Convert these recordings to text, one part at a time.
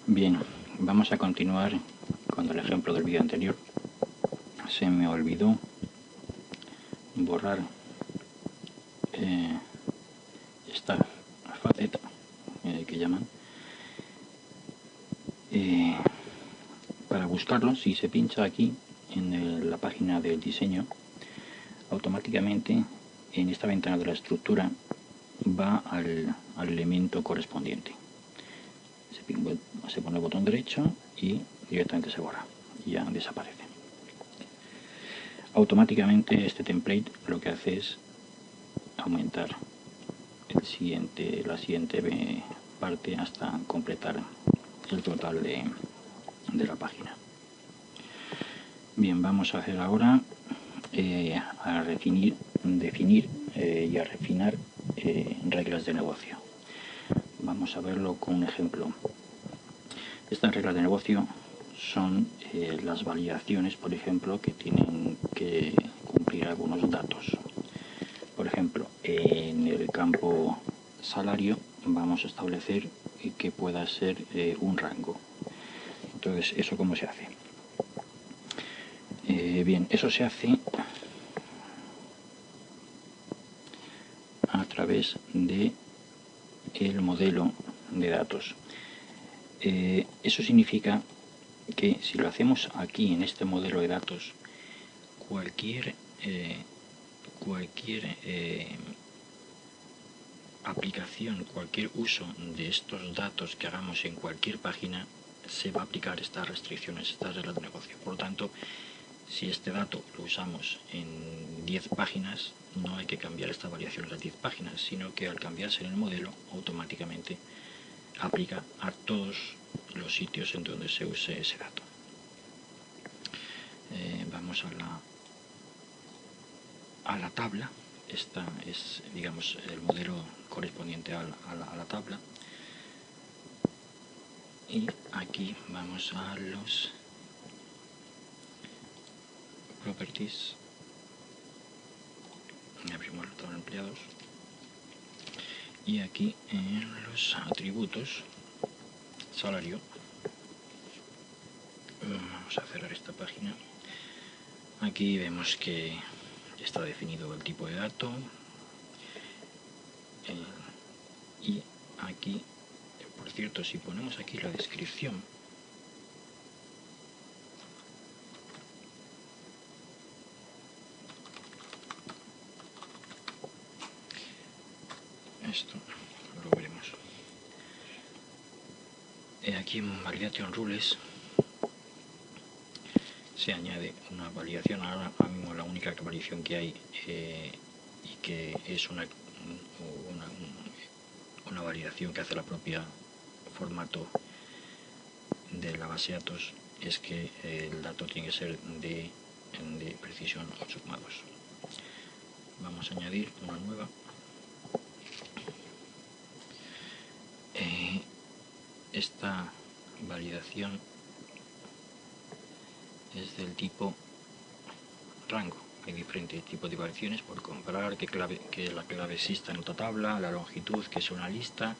Bien, vamos a continuar con el ejemplo del vídeo anterior. Se me olvidó borrar esta faceta que llaman. Para buscarlo, si se pincha aquí en la página del diseño, automáticamente en esta ventana de la estructura va al elemento correspondiente. Se pone el botón derecho y directamente se borra y ya desaparece. Automáticamente este template lo que hace es aumentar la siguiente parte hasta completar el total de la página. Bien, vamos a hacer ahora a definir y a refinar reglas de negocio. Vamos a verlo con un ejemplo. Estas reglas de negocio son las validaciones, por ejemplo, que tienen que cumplir algunos datos. Por ejemplo, en el campo salario vamos a establecer que pueda ser un rango. Entonces, ¿eso cómo se hace? Bien, eso se hace a través de el modelo de datos. Eso significa que si lo hacemos aquí en este modelo de datos, cualquier aplicación, cualquier uso de estos datos que hagamos en cualquier página, se va a aplicar estas restricciones, estas reglas de negocio. Por lo tanto, si este dato lo usamos en 10 páginas, no hay que cambiar esta variación en las 10 páginas, sino que al cambiarse en el modelo, automáticamente aplica a todos los sitios en donde se use ese dato. Vamos a la tabla. Esta es, digamos, el modelo correspondiente a la tabla. Y aquí vamos a los properties. Abrimos la tabla de empleados. Y aquí en los atributos, salario. Vamos a cerrar esta página. Aquí vemos que está definido el tipo de dato. Y aquí, por cierto, si ponemos aquí la descripción, esto lo veremos. Aquí en Validation Rules se añade una validación. Ahora mismo la única validación que hay y que es una validación que hace la propia formato de la base de datos es que el dato tiene que ser de precisión 8,2. Vamos a añadir una nueva. Esta validación es del tipo rango. Hay diferentes tipos de variaciones por comparar que la clave exista en otra tabla, la longitud que es una lista,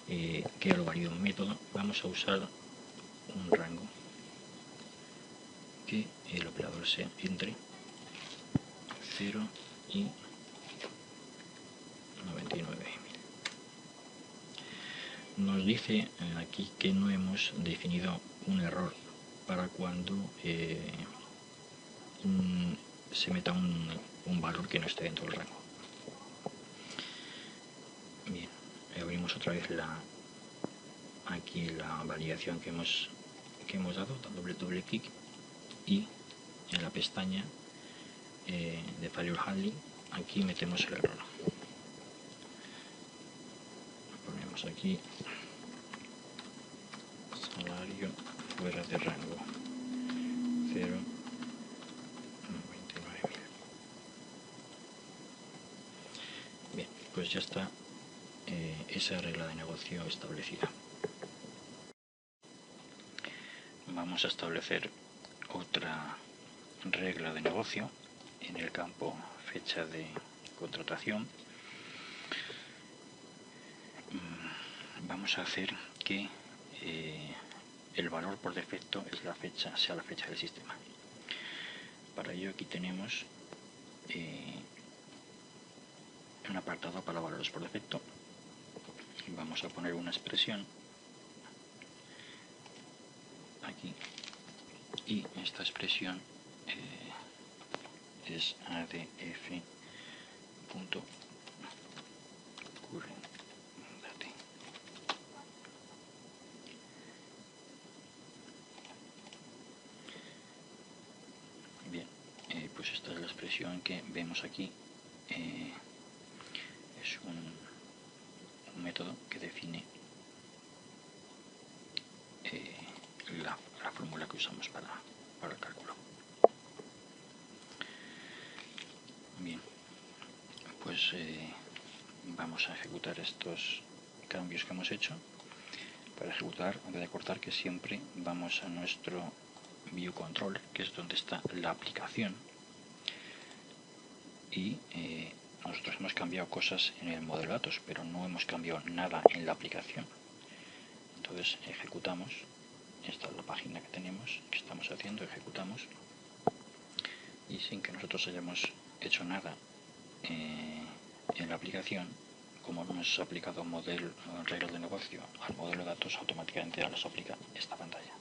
que lo valida un método. Vamos a usar un rango que el operador sea entre 0 y 99. Nos dice aquí que no hemos definido un error para cuando se meta un valor que no esté dentro del rango. Bien, abrimos otra vez aquí la validación que hemos dado, dando doble clic, y en la pestaña de Failure Handling aquí metemos el error. Ponemos aquí salario fuera de rango 0,99.000. Bien, pues ya está esa regla de negocio establecida. Vamos a establecer otra regla de negocio en el campo fecha de contratación. Vamos a hacer que el valor por defecto es la fecha, sea la fecha del sistema. Para ello aquí tenemos un apartado para valores por defecto. Vamos a poner una expresión aquí, y esta expresión es adf.currentDate. Bien, pues esta es la expresión que vemos aquí. Es un método que define la fórmula que usamos para el cálculo. Bien, pues vamos a ejecutar estos cambios que hemos hecho. Para ejecutar, voy a recordar que siempre vamos a nuestro view controller, que es donde está la aplicación, y nosotros hemos cambiado cosas en el modelo de datos, pero no hemos cambiado nada en la aplicación. Entonces ejecutamos. Esta es la página que tenemos, que estamos haciendo, ejecutamos, y sin que nosotros hayamos hecho nada en la aplicación, como no hemos aplicado reglas de negocio al modelo de datos, automáticamente ya nos aplica esta pantalla.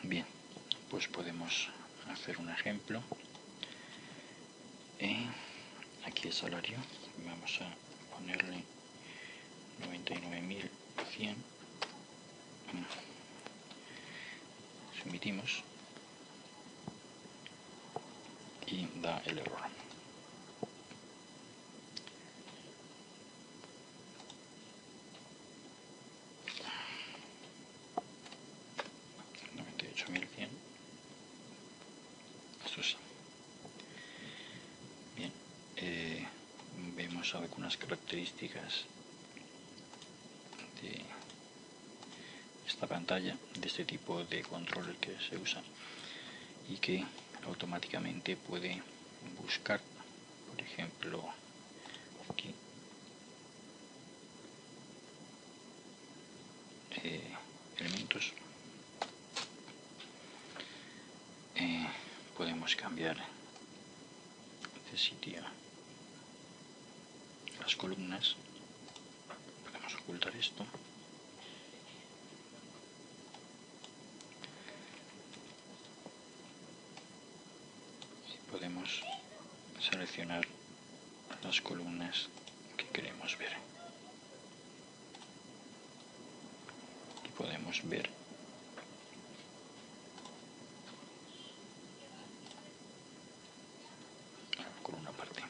Bien, pues podemos hacer un ejemplo. Aquí el salario, vamos a ponerle 99.100. Submitimos y da el error. Esto sí. Bien, vemos algunas características de esta pantalla, de este tipo de control que se usa y que automáticamente puede buscar, por ejemplo, aquí elementos. Podemos cambiar de sitio las columnas, podemos ocultar esto, y podemos seleccionar las columnas que queremos ver, y podemos ver con una parte.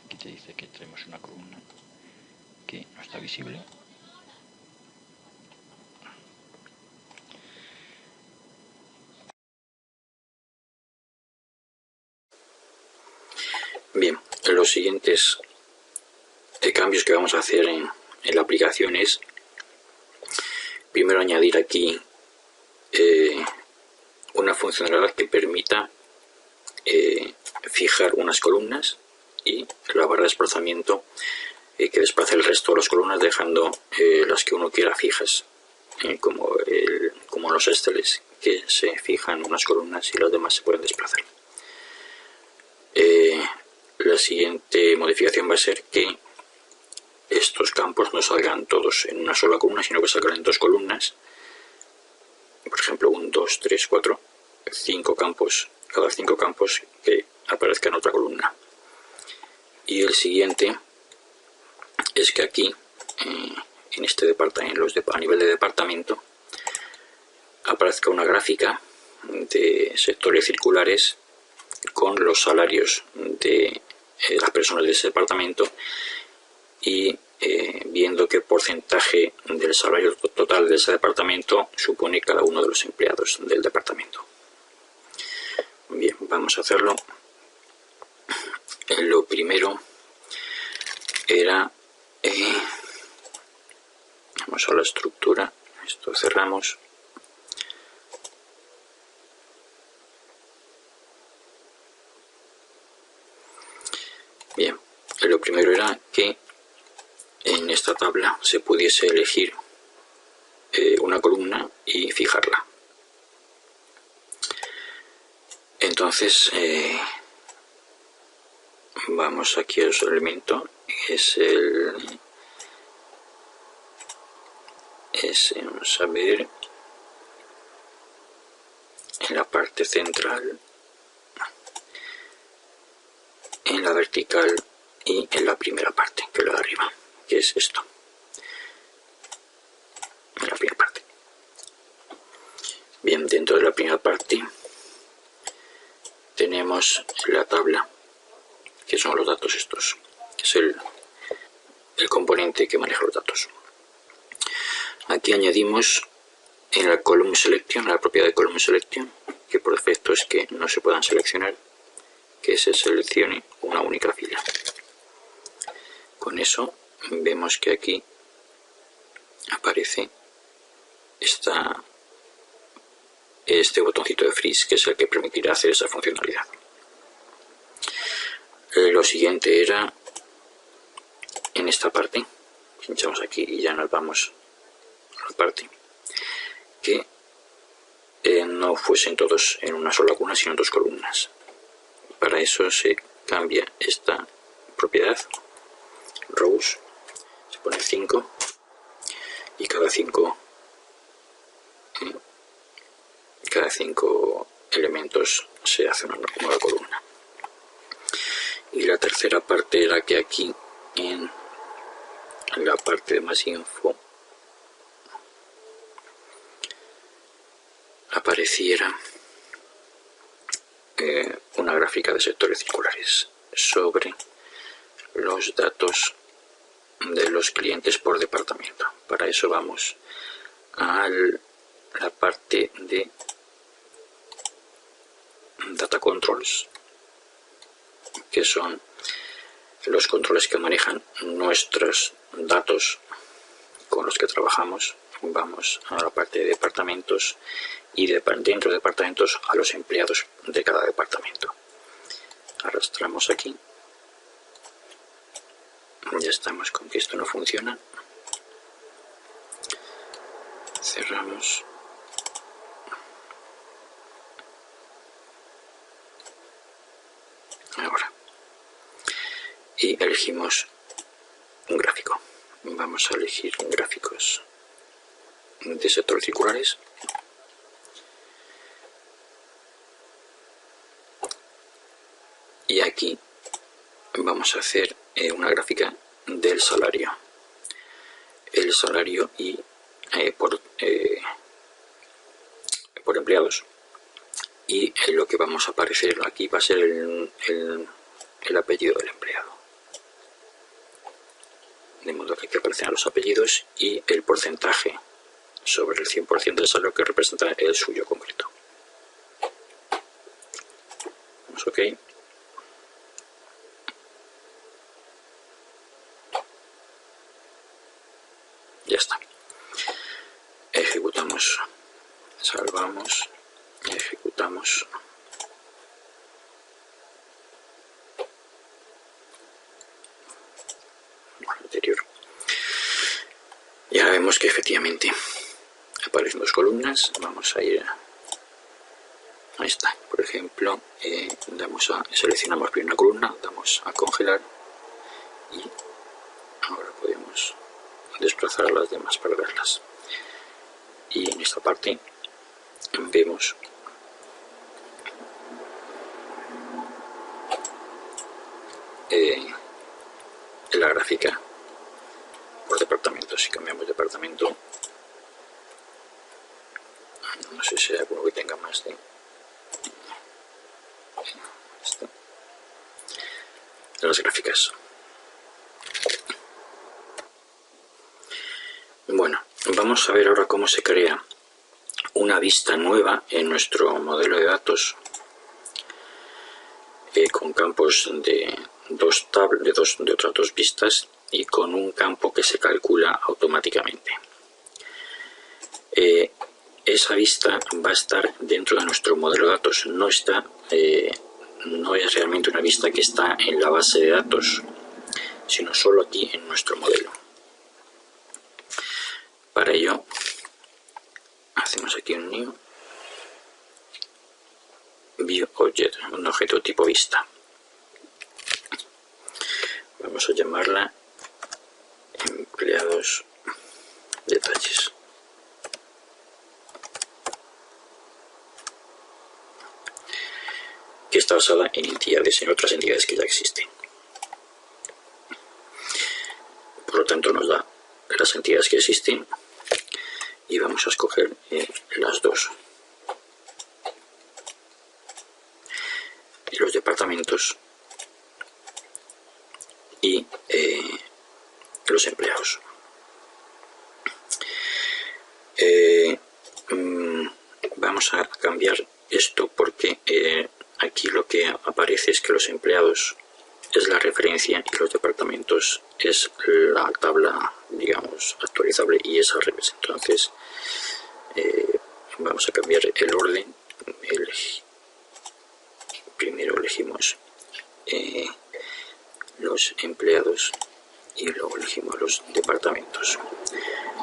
Aquí te dice que tenemos una columna que no está visible. Bien, los siguientes cambios que vamos a hacer en la aplicación es primero añadir aquí una funcionalidad que permita fijar unas columnas y la barra de desplazamiento que desplace el resto de las columnas, dejando las que uno quiera fijas, como los Exceles, que se fijan unas columnas y las demás se pueden desplazar. La siguiente modificación va a ser que estos campos no salgan todos en una sola columna, sino que salgan en dos columnas. Por ejemplo, 1, 2, 3, 4, 5 campos, cada 5 campos que aparezca en otra columna. Y el siguiente es que aquí, en este departamento, a nivel de departamento, aparezca una gráfica de sectores circulares con los salarios de las personas de ese departamento y viendo qué porcentaje del salario total de ese departamento supone cada uno de los empleados del departamento. Bien, vamos a hacerlo. Lo primero era, vamos a la estructura, esto cerramos, Bien, lo primero era que en esta tabla se pudiese elegir una columna y fijarla. Entonces vamos aquí a su elemento, vamos a ver, en la parte central, en la vertical y en la primera parte, que es la de arriba, que es esto, en la primera parte. Bien, dentro de la primera parte tenemos la tabla, que son los datos estos, que es el componente que maneja los datos. Aquí añadimos en la column selection, la propiedad de column selection, que por defecto es que no se puedan seleccionar, que se seleccione una única fila. Con eso vemos que aquí aparece este botoncito de freeze, que es el que permitirá hacer esa funcionalidad. Lo siguiente era en esta parte, pinchamos aquí y ya nos vamos a la parte, que no fuesen todos en una sola columna, sino en dos columnas. Para eso se cambia esta propiedad, rows, se pone 5 y cada 5 elementos se hace una nueva columna. Y la tercera parte era que aquí en la parte de más info apareciera una gráfica de sectores circulares sobre los datos de los clientes por departamento. Para eso vamos a la parte de Data Controls, que son los controles que manejan nuestros datos con los que trabajamos. Vamos a la parte de departamentos y dentro de departamentos a los empleados de cada departamento. Arrastramos aquí. Ya estamos con que esto no funciona. Cerramos. Ahora. Y elegimos un gráfico. Vamos a elegir gráficos de sectores circulares. Y aquí vamos a hacer una gráfica del salario. El salario y por empleados. Y lo que vamos a aparecer aquí va a ser el apellido del empleado. De modo que aquí aparecerán los apellidos y el porcentaje sobre el 100% del salario que representa el suyo concreto. Vamos OK. Ya está. Ejecutamos, salvamos, ejecutamos. Anterior. Ya vemos que efectivamente aparecen dos columnas. Vamos a ir a esta, por ejemplo, seleccionamos primero una columna, damos a congelar y ahora podemos desplazar a las demás para verlas. Y en esta parte vemos la gráfica por departamento. Si cambiamos de departamento, no sé si hay alguno que tenga más de las gráficas. Bueno, vamos a ver ahora cómo se crea una vista nueva en nuestro modelo de datos con campos de otras dos vistas y con un campo que se calcula automáticamente. Esa vista va a estar dentro de nuestro modelo de datos, no está no es realmente una vista que está en la base de datos, sino solo aquí en nuestro modelo. Para ello, hacemos aquí un new view object, un objeto tipo vista. Vamos a llamarla empleados detalles. Que está basada en entidades, en otras entidades que ya existen. Por lo tanto, nos da las entidades que existen y vamos a escoger las dos. Los departamentos y los empleados. Vamos a cambiar esto porque aquí lo que aparece es que los empleados es la referencia y los departamentos es la tabla, digamos, actualizable, y es al revés. Entonces vamos a cambiar el orden. Primero elegimos los empleados y luego elegimos los departamentos.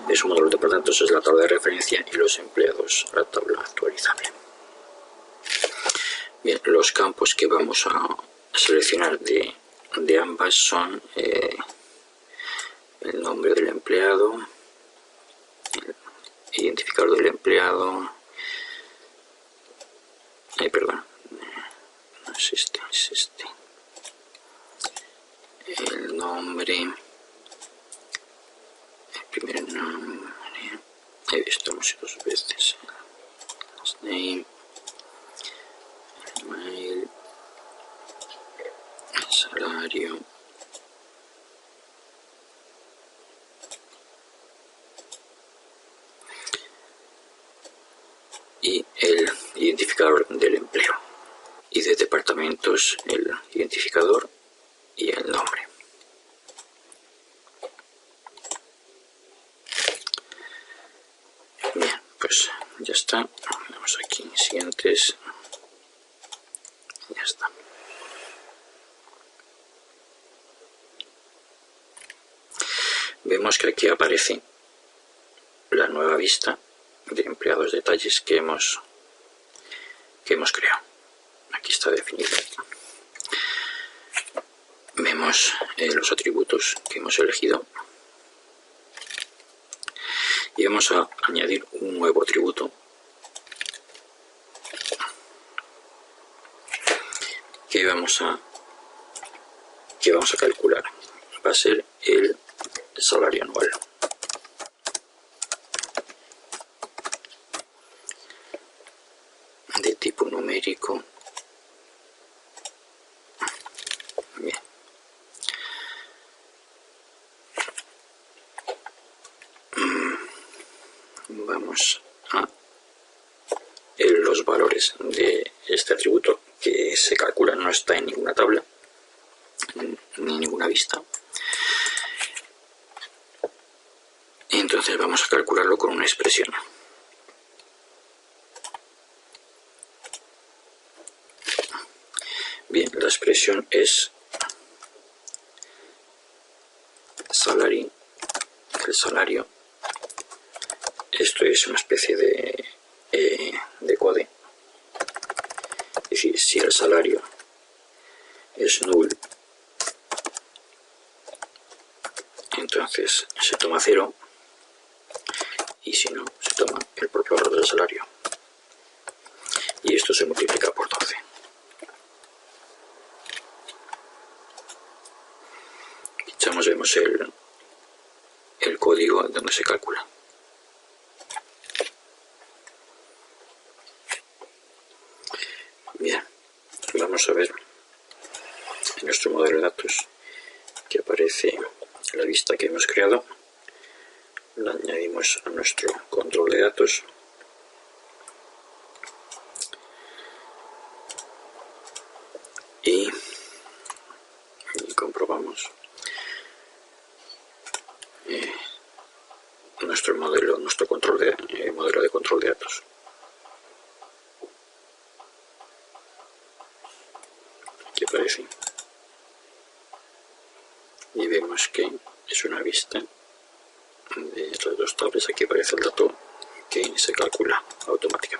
De su modo, los departamentos es la tabla de referencia y los empleados la tabla actualizable. Bien, los campos que vamos a seleccionar de ambas son el nombre del empleado, el identificador del empleado, perdón, no es este, es este, el nombre, el primer nombre, esto hemos hecho dos veces, last name, email, el salario, y el identificador del empleo, y de departamentos el identificador y el nombre. Bien, pues ya está. Vamos aquí en siguientes. Ya está. Vemos que aquí aparece la nueva vista de empleados detalles que hemos creado. Aquí está definido. Vemos los atributos que hemos elegido y vamos a añadir un nuevo atributo que vamos a calcular. Va a ser el salario anual. De tipo numérico. Bien. Vamos a los valores de este atributo que se calcula, no está en ninguna tabla ni ninguna vista. Entonces vamos a calcularlo con una expresión. Bien, la expresión es salary, el salario. Esto es una especie de code. Es decir, si el salario es null, entonces se toma 0, y si no, se toma el propio valor del salario. Y esto se multiplica por 12. Pinchamos, vemos el código donde se calcula. Bien, vamos a ver en nuestro modelo de datos que aparece la vista que hemos creado. La añadimos a nuestro control de datos y comprobamos nuestro modelo de control de datos. Aquí aparece. Y vemos que es una vista de las dos tablas. Aquí aparece el dato que se calcula automáticamente.